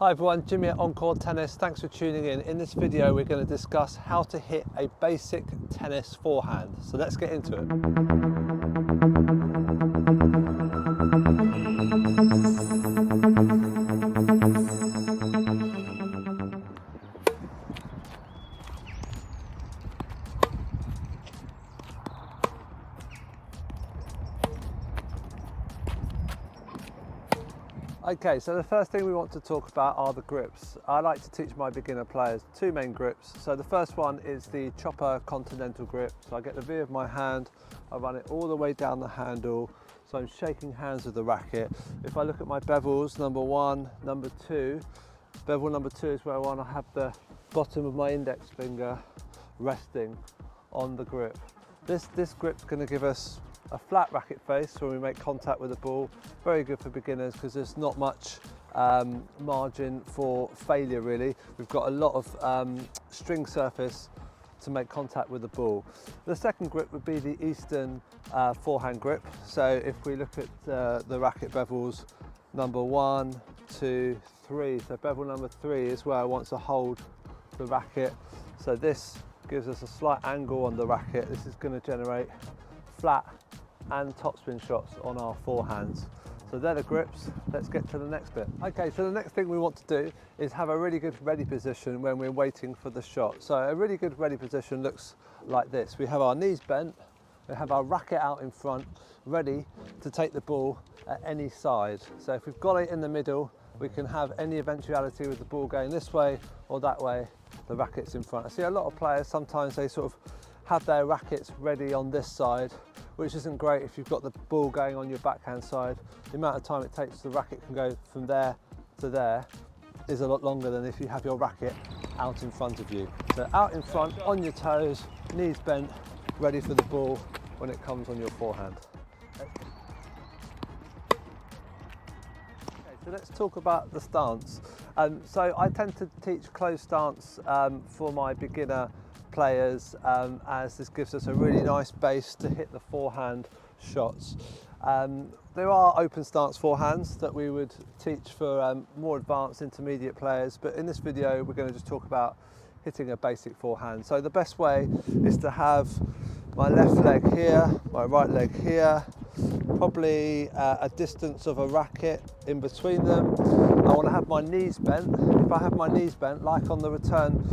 Hi everyone, Jimmy at Encore Tennis. Thanks for tuning in. In this video we're going to discuss how to hit a basic tennis forehand. So let's get into it. Okay, so the first thing we want to talk about are the grips. I like to teach my beginner players two main grips. So the first one is the chopper continental grip. So I get the V of my hand, I run it all the way down the handle, so I'm shaking hands with the racket. If I look at my bevels, number one, number two, bevel number two is where I want to have the bottom of my index finger resting on the grip. This grip's going to give us a flat racket face when we make contact with the ball. Very good for beginners because there's not much margin for failure really. We've got a lot of string surface to make contact with the ball. The second grip would be the Eastern forehand grip. So if we look at the racket bevels, number one, two, three. So bevel number three is where I want to hold the racket. So this gives us a slight angle on the racket. This is going to generate flat and topspin shots on our forehands. So they're the grips. Let's get to the next bit. Okay, so the next thing we want to do is have a really good ready position when we're waiting for the shot. So a really good ready position looks like this. We have our knees bent, we have our racket out in front, ready to take the ball at any side. So if we've got it in the middle, we can have any eventuality with the ball going this way or that way, the racket's in front. I see a lot of players, sometimes they sort of have their rackets ready on this side, which isn't great if you've got the ball going on your backhand side. The amount of time it takes the racket can go from there to there is a lot longer than if you have your racket out in front of you. So out in front, on your toes, knees bent, ready for the ball when it comes on your forehand. Okay, so let's talk about the stance. So I tend to teach closed stance for my beginner players as this gives us a really nice base to hit the forehand shots. There are open stance forehands that we would teach for more advanced intermediate players, but in this video we're going to just talk about hitting a basic forehand. So the best way is to have my left leg here, my right leg here, probably a distance of a racket in between them. I want to have my knees bent. If I have my knees bent, like on the return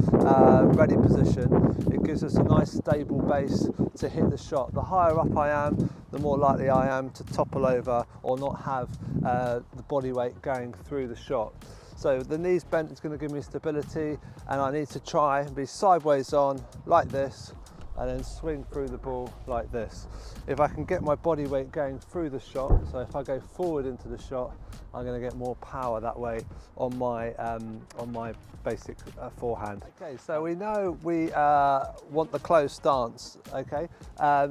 ready position, it gives us a nice stable base to hit the shot. The higher up I am, the more likely I am to topple over or not have the body weight going through the shot. So the knees bent is going to give me stability, and I need to try and be sideways on like this and then swing through the ball like this. If I can get my body weight going through the shot, so if I go forward into the shot, I'm going to get more power that way on my basic forehand. Okay, so we know we want the closed stance. Okay,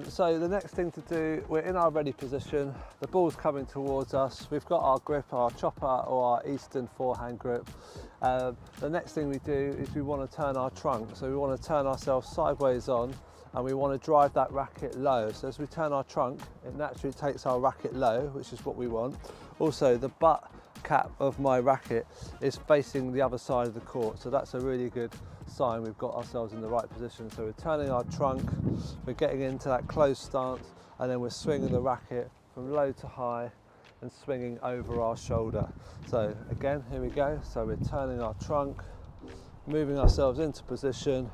so the next thing to do, we're in our ready position, the ball's coming towards us, we've got our grip, our chopper or our Eastern forehand grip. The next thing we do is we want to turn our trunk, so we want to turn ourselves sideways on, and we want to drive that racket low. So as we turn our trunk, it naturally takes our racket low, which is what we want. Also, the butt cap of my racket is facing the other side of the court, so that's a really good sign we've got ourselves in the right position. So we're turning our trunk, we're getting into that closed stance, and then we're swinging the racket from low to high and swinging over our shoulder. So again, here we go. So we're turning our trunk, moving ourselves into position,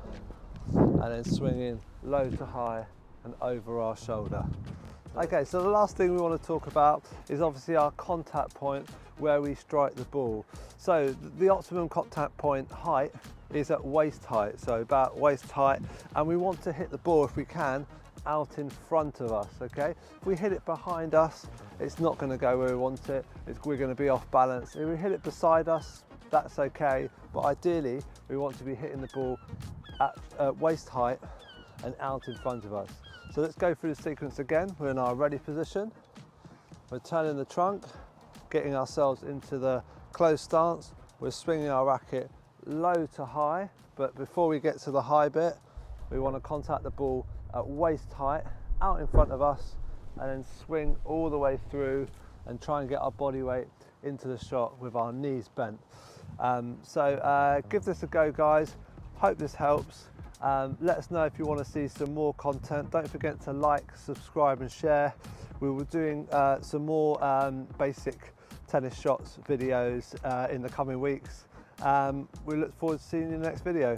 and then swinging low to high and over our shoulder. Okay, so the last thing we want to talk about is obviously our contact point where we strike the ball. So the optimum contact point height is at waist height, so about waist height, and we want to hit the ball if we can out in front of us. Okay, if we hit it behind us, it's not going to go where we want it. We're going to be off balance. If we hit it beside us, that's okay, but ideally we want to be hitting the ball at waist height and out in front of us. So let's go through the sequence again. We're in our ready position, we're turning the trunk, getting ourselves into the closed stance, we're swinging our racket low to high, but before we get to the high bit, we want to contact the ball at waist height, out in front of us, and then swing all the way through and try and get our body weight into the shot with our knees bent. Give this a go, guys. Hope this helps. Let us know if you want to see some more content. Don't forget to like, subscribe and share. We will be doing some more basic tennis shots videos in the coming weeks. We look forward to seeing you in the next video.